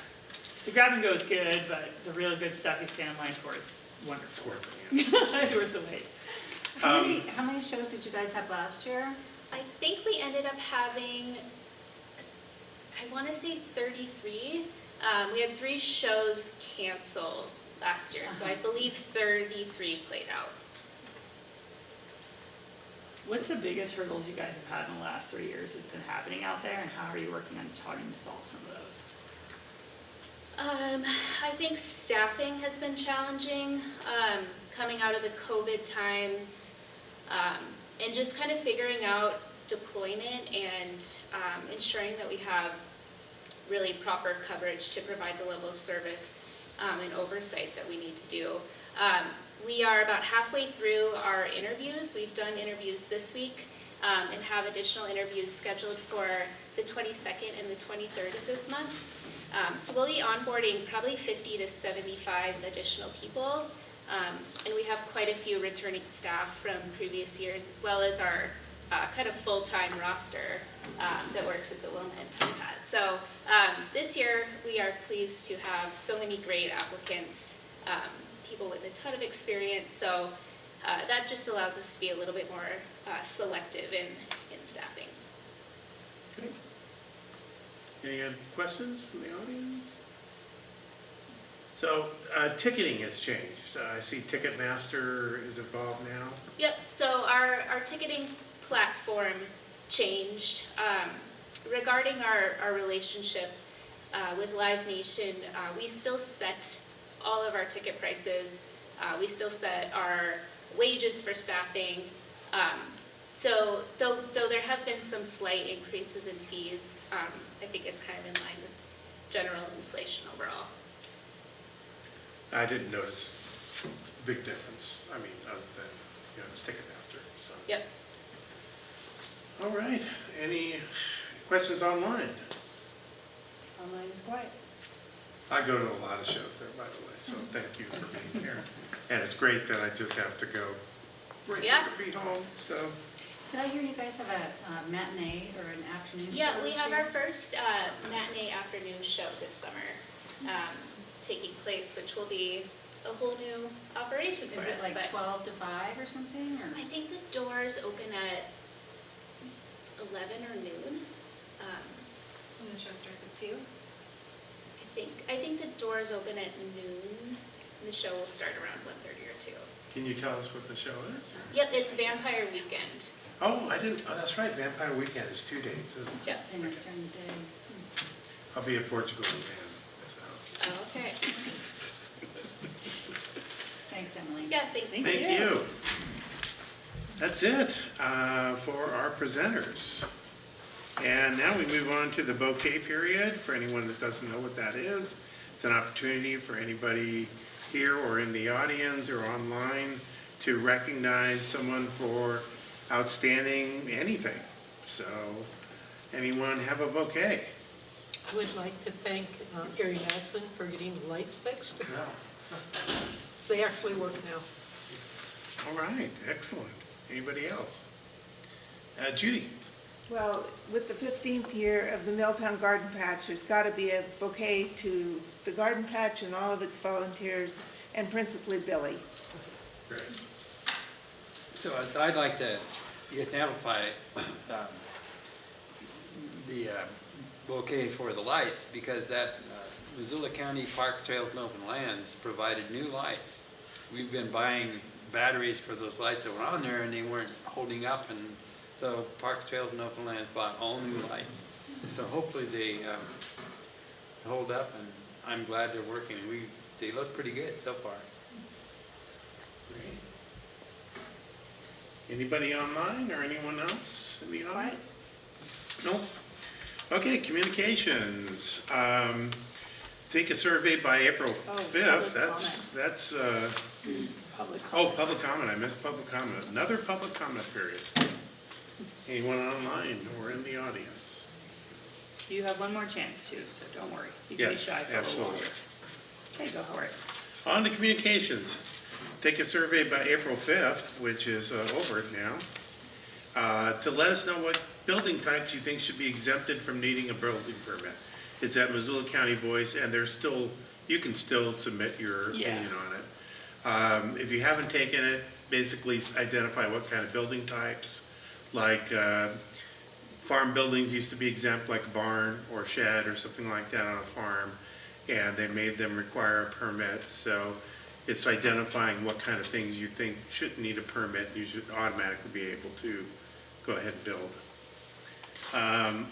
The grab and go is good, but the real good stuff you stand in line for is wonderful. It's worth the wait. How many shows did you guys have last year? I think we ended up having, I want to say 33. We had 3 shows canceled last year, so I believe 33 played out. What's the biggest hurdles you guys have had in the last 3 years that's been happening out there, and how are you working on trying to solve some of those? I think staffing has been challenging, coming out of the COVID times, and just kind of figuring out deployment and ensuring that we have really proper coverage to provide the level of service and oversight that we need to do. We are about halfway through our interviews. We've done interviews this week and have additional interviews scheduled for the 22nd and the 23rd of this month. So we'll be onboarding probably 50 to 75 additional people, and we have quite a few returning staff from previous years, as well as our kind of full-time roster that works at the Wilma and Top Hat. So this year we are pleased to have so many great applicants, people with a ton of experience, so that just allows us to be a little bit more selective in staffing. Okay. Any other questions from the audience? So ticketing has changed. I see Ticketmaster is involved now. Yep, so our ticketing platform changed. Regarding our relationship with Live Nation, we still set all of our ticket prices We still set our wages for staffing. So though there have been some slight increases in fees, I think it's kind of in line with general inflation overall. I didn't notice big difference, I mean, other than, it's Ticketmaster, so. Yep. All right, any questions online? Online is quiet. I go to a lot of shows there, by the way, so thank you for being here. And it's great that I just have to go right Yeah. to be home, so. Did I hear you guys have a matinee or an afternoon show Yeah, we this have year? our first matinee afternoon show this summer taking place, which will be a whole new operation for Is us. it like but 12 to 5 or something, or? I think the doors open at 11 or noon. And the show starts at 2? I think the doors open at noon, and the show will start around 1:30 or 2. Can you tell us what the show is? Yep, it's Vampire Weekend. Oh, that's right, Vampire Weekend is 2 days, isn't it? Yes. Dinner during the day. I'll be in Portugal again, so. Oh, okay. Thanks, Emily. Yeah, thanks. Thank you. That's it for our presenters. And now we move on to the bouquet period. For anyone that doesn't know what that is, it's an opportunity for anybody here or in the audience or online to recognize someone for outstanding anything. So, anyone have a bouquet? I would like to thank Gary Madsen for getting the lights fixed. So they actually work now. All right, excellent. Anybody else? Judy? Well, with the 15th year of the Milltown Garden Patch, there's got to be a bouquet to the garden patch and all of its volunteers, and principally Billy. Great. So I'd like to just amplify the bouquet for the lights, because that Missoula County Parks, Trails, and Open Lands provided new lights. We've been buying batteries for those lights that were on there, and they weren't holding up, and so Parks, Trails, and Open Lands bought all new lights. So hopefully they hold up, and I'm glad they're working. They look pretty good so far. Great. Anybody online or anyone else in the audience? Nope. Okay, communications. Take a survey by April 5th. That's Public public comment. I missed public comment. Another public comment period. Anyone online or in the audience? You have one more chance too, so don't worry. You can be Yes, shy for a little absolutely. longer. Okay, go for it. On to communications. Take a survey by April 5th, which is over now, to let us know what building types you think should be exempted from needing a building permit. It's at Missoula County Voice, and you can still submit your opinion on it. If you haven't taken it, basically identify what kind of building types, like farm buildings used to be exempt, like a barn or shed or something like that on a farm, and they made them require a permit. So it's identifying what kind of things you think shouldn't need a permit. You should automatically be able to go ahead and build.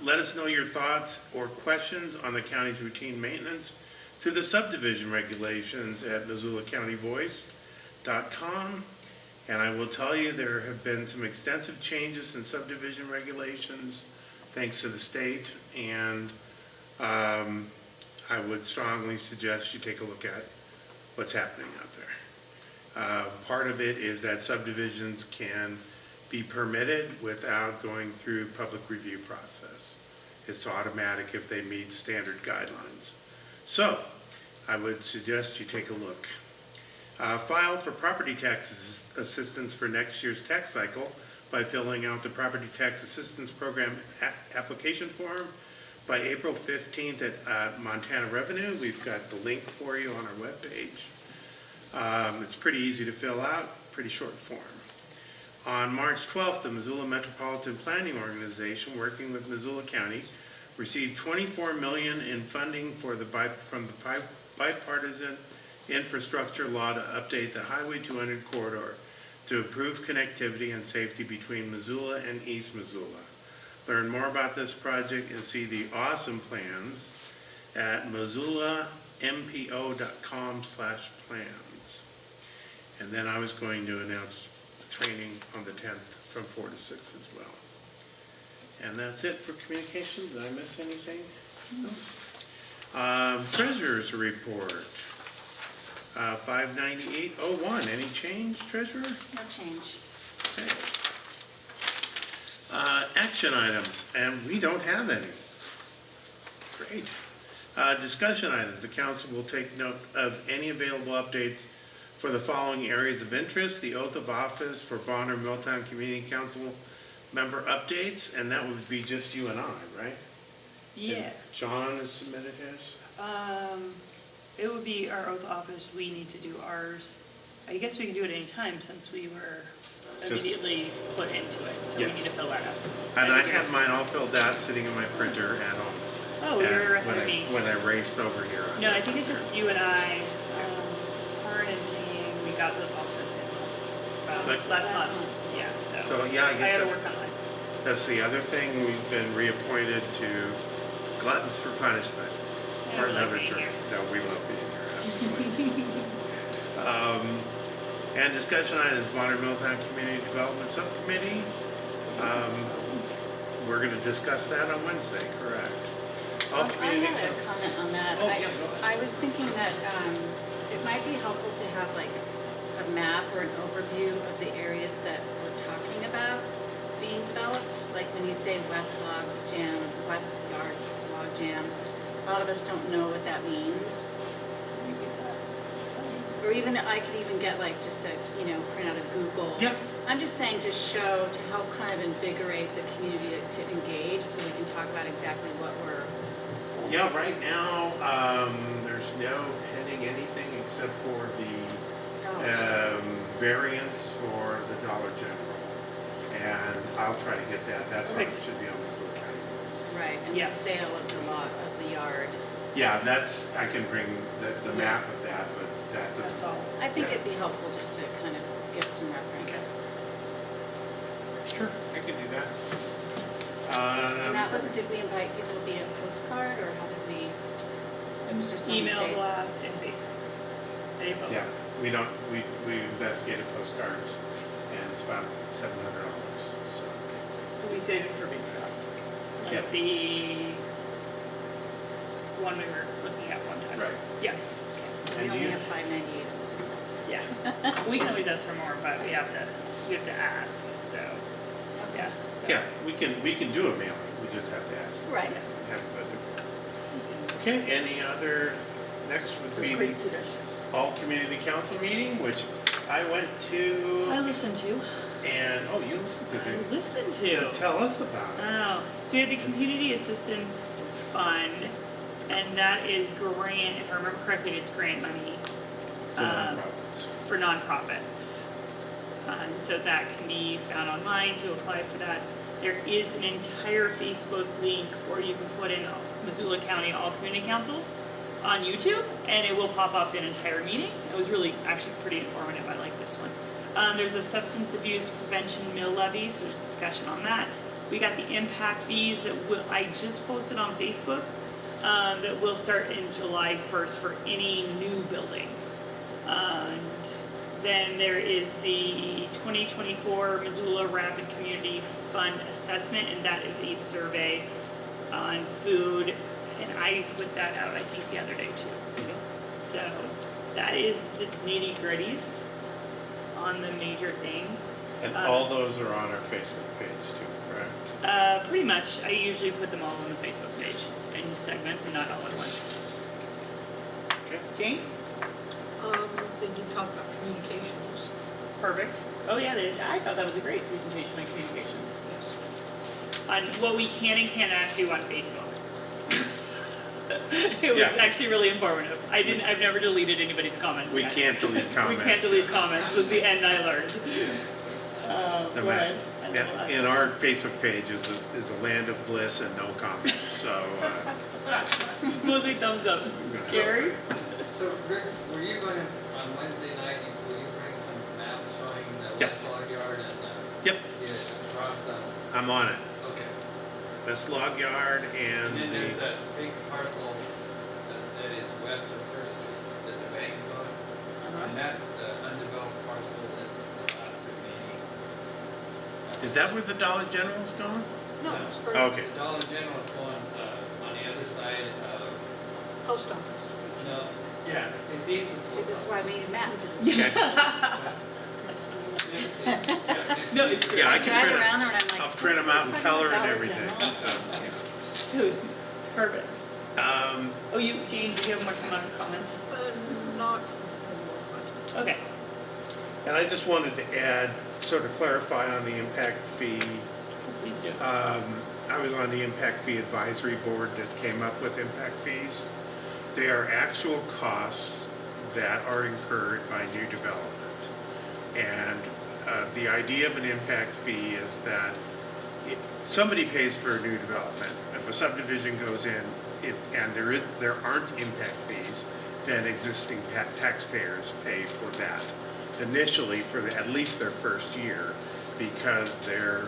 Let us know your thoughts or questions on the county's routine maintenance to the subdivision regulations at MissoulaCountyVoice.com. And I will tell you, there have been some extensive changes in subdivision regulations thanks to the state, and I would strongly suggest you take a look at what's happening out there. Part of it is that subdivisions can be permitted without going through public review process. It's automatic if they meet standard guidelines. So I would suggest you take a look. File for property tax assistance for next year's tax cycle by filling out the Property Tax Assistance Program application form by April 15th at Montana Revenue. We've got the link for you on our webpage. It's pretty easy to fill out, pretty short form. On March 12th, the Missoula Metropolitan Planning Organization, working with Missoula County, received $24 million in funding from the bipartisan infrastructure law to update the Highway 200 corridor to improve connectivity and safety between Missoula and East Missoula. Learn more about this project and see the awesome plans at MissoulaMPO.com/plans. And then I was going to announce training on the 10th from 4 to 6 as well. And that's it for communication. Did I miss anything? No. Treasurer's report. 59801. Any change, treasurer? No change. Okay. Action items, and we don't have any. Great. Discussion items. The council will take note of any available updates for the following areas of interest: the oath of office for Bonner Milltown Community Council member updates, and that would be just you and I, right? Yes. And John has submitted his? It would be our oath of office. We need to do ours. I guess we can do it any time since we were immediately put into it, so we need Yes. to fill that out. And I have mine all filled out, sitting in my printer at home. Oh, And you're ahead of me. when I raced over here. No, I think it's just you and I, Karen and Jane, we got those all sent in So- last month. Yeah, So, yeah, I I guess gotta that- work on mine. That's the other thing, we've been reappointed to Gluttons for Punishment Yeah, for we like another being term. here. No, we love being here, absolutely. And discussion items, Bonner Milltown Community Development Subcommittee. We're gonna discuss that on Wednesday, correct? All I community. had a comment on that. Oh, yeah, go ahead. I was thinking that it might be helpful to have like a map or an overview of the areas that we're talking about being developed. Like when you say West Yard Log Jam, a lot of us don't know what that means. Or even, I could even get like just a, print out of Google. Yeah. I'm just saying to show, to help kind of invigorate the community to engage, so we can talk about exactly what we're. Yeah, right now, there's no pending anything except for the Dollar store. variance for the Dollar General. And I'll try to get that. That's on, it Perfect. should be on this little county news. Right, and Yeah. the sale of the lot, of the yard. Yeah, that's, I can bring the map of that, but that That's doesn't. all. I think Yeah. it'd be helpful just to kind of give some reference. Sure, I can do that. And that was, did we invite people via postcard, or how did we, it was just on Email Facebook? blast and Facebook. I did both. Yeah, we investigated postcards, and it's about $700, so. So we saved it for big stuff. Yeah. Like the one we were looking at one time. Right. Yes. We And only you- have 598. Yeah. We can always ask for more, but we have to ask, so, yeah. So Yeah, we can do a mailing, we just have to ask. Right. Have a budget for it. Okay, any other, next would It's a be great the suggestion. all community council meeting, which I went I to, listened to. and, oh, you listened to I it. listened to. Tell us about it. Oh, so we have the Community Assistance Fund, and that is grant, if I remember correctly, it's grant money For nonprofits. for nonprofits. So that can be found online to apply for that. There is an entire Facebook link where you can put in Missoula County All Community Councils on YouTube, and it will pop up an entire meeting. It was really actually pretty informative. I like this one. There's a substance abuse prevention mill levy, so there's discussion on that. We got the impact fees that I just posted on Facebook that will start in July 1st for any new building. And then there is the 2024 Missoula Rapid Community Fund Assessment, and that is a survey on food, and I put that out, I think, the other day too. So that is the nitty-gritties on the major thing. And all those are on our Facebook page too, correct? Pretty much, I usually put them all on the Facebook page in segments and not all at once. Okay. Jane? They did talk about communications. Perfect. Oh yeah, I thought that was a great presentation on communications. On what we can and cannot do on Facebook. It was Yeah. actually really informative. I've never deleted anybody's comments We yet. can't delete We comments. can't delete comments, was the end I learned. No Go matter- ahead. And then we'll ask In our Facebook page is a land of bliss and no comments, so, mostly thumbs up. Gary? So Rick, were you going to, on Wednesday night, will you bring some maps showing the Yes. West Log Yard and yep, across the, I'm on it. okay. West Log Yard And then there's and that big parcel that is west of First Street that the bank is on. And that's the undeveloped Is that where the Dollar General's going? No, it's for Okay. The Dollar General is going, on the other side of, post office. no, yeah, it's east of. See, this is why we need a map. No, it's Yeah, I can Drive print around them. there and I'm like, I'll is print this them out in what's color talking and about everything, Dollar so, Good. Perfect. yeah. Oh, Jane, do you have more comments? Not anymore, Okay. And I just wanted to add, sort of clarify on the impact fee. Please do. I was on the impact fee advisory board that came up with impact fees. They are actual costs that are incurred by new development. And the idea of an impact fee is that somebody pays for a new development. If a subdivision goes in, and there aren't impact fees, then existing taxpayers pay for that initially for at least their first year, because they're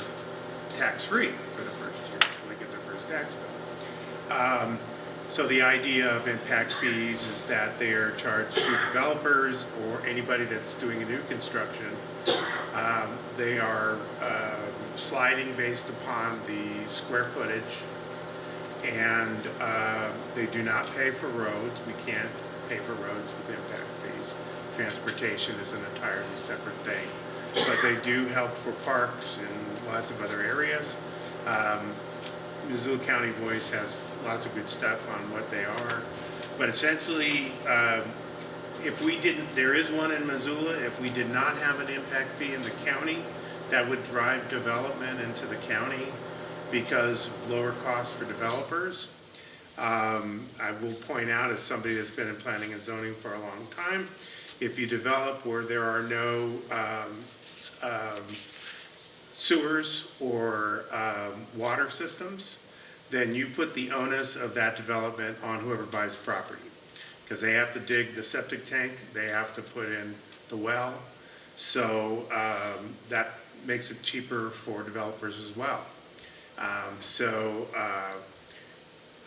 tax-free for the first year until they get their first tax bill. So the idea of impact fees is that they are charged to developers or anybody that's doing a new construction. They are sliding based upon the square footage, and they do not pay for roads. We can't pay for roads with impact fees. Transportation is an entirely separate thing. But they do help for parks and lots of other areas. Missoula County Voice has lots of good stuff on what they are. But essentially, there is one in Missoula. If we did not have an impact fee in the county, that would drive development into the county because of lower costs for developers. I will point out, as somebody that's been in planning and zoning for a long time, if you develop where there are no sewers or water systems, then you put the onus of that development on whoever buys property. Because they have to dig the septic tank, they have to put in the well, so that makes it cheaper for developers as well.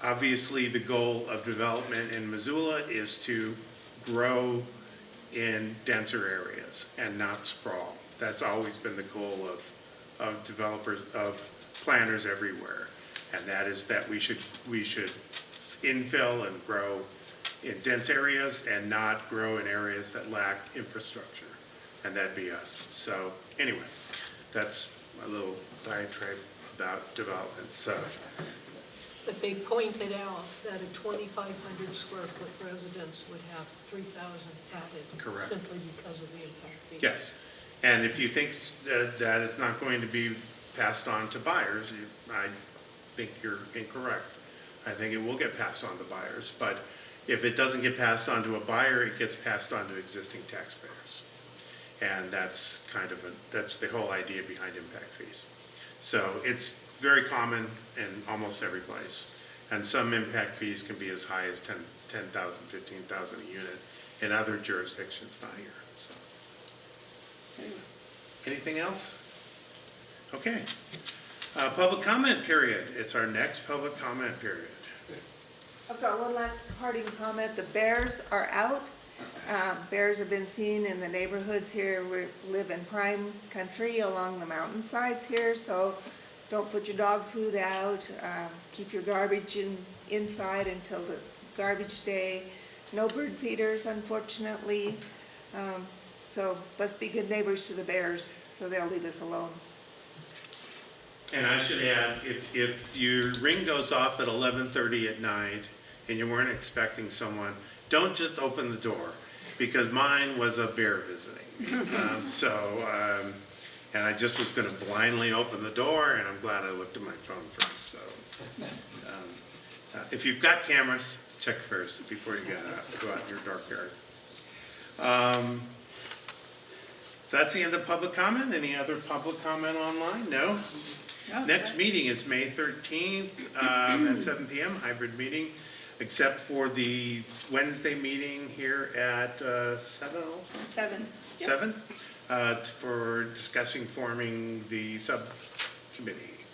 Obviously the goal of development in Missoula is to grow in denser areas and not sprawl. That's always been the goal of developers, of planners everywhere. And that is that we should infill and grow in dense areas and not grow in areas that lack infrastructure. And that'd be us. So anyway, that's a little diatribe about development. So. But they pointed out that a 2,500 square foot residence would have 3,000 added. Correct. Simply because of the impact fee. Yes, and if you think that it's not going to be passed on to buyers, I think you're incorrect. I think it will get passed on to buyers, but if it doesn't get passed on to a buyer, it gets passed on to existing taxpayers. And that's that's the whole idea behind impact fees. So it's very common in almost every place. And some impact fees can be as high as 10,000, 15,000 a unit in other jurisdictions, not here. So, anyway, anything else? Okay. Public comment period. It's our next public comment period. I've got one last parting comment. The bears are out. Bears have been seen in the neighborhoods here. We live in prime country along the mountainsides here, so don't put your dog food out. Keep your garbage inside until the garbage day. No bird feeders, unfortunately. So let's be good neighbors to the bears so they'll leave us alone. And I should add, if your ring goes off at 11:30 at night and you weren't expecting someone, don't just open the door, because mine was a bear visiting. And I just was going to blindly open the door, and I'm glad I looked at my phone first. So if you've got cameras, check first before you go out in your dark yard. So that's the end of public comment. Any other public comment online? No? Next meeting is May 13th at 7 p.m., hybrid meeting, except for the Wednesday meeting here at 7 also? 7. Yep. 7? For discussing forming the subcommittee.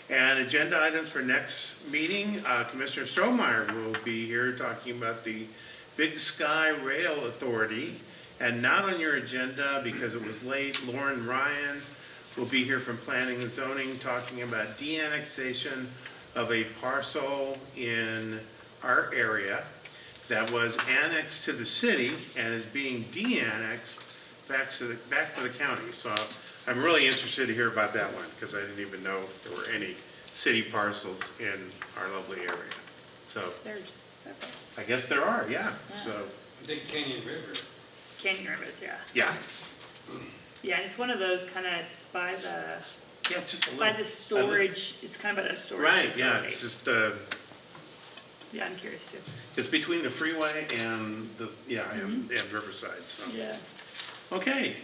And agenda items for next meeting, Commissioner Strohmeyer will be here talking about the Big Sky Rail Authority. And not on your agenda because it was late, Lauren Ryan will be here from Planning and Zoning, talking about de-annexation of a parcel in our area that was annexed to the city and is being de-annexed back to the county. So I'm really interested to hear about that one, because I didn't even know there were any city parcels in our lovely area. So There's several. I guess there are, yeah. So, Big Canyon River. Canyon Rivers, yeah. yeah, Yeah, and it's one of those kind of, it's by the, yeah, just a by little. the storage, it's kind of by that storage Right, facility. yeah, it's just, Yeah, I'm curious too. it's between the freeway and the, yeah, and Riverside, so. Yeah. Okay,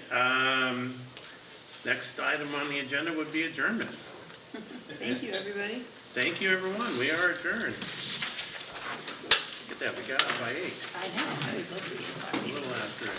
next item on the agenda would be adjournment. Thank you, everybody. Thank you, everyone. We are adjourned. Look at that, we got out by 8, I know, I was looking at a little after 8.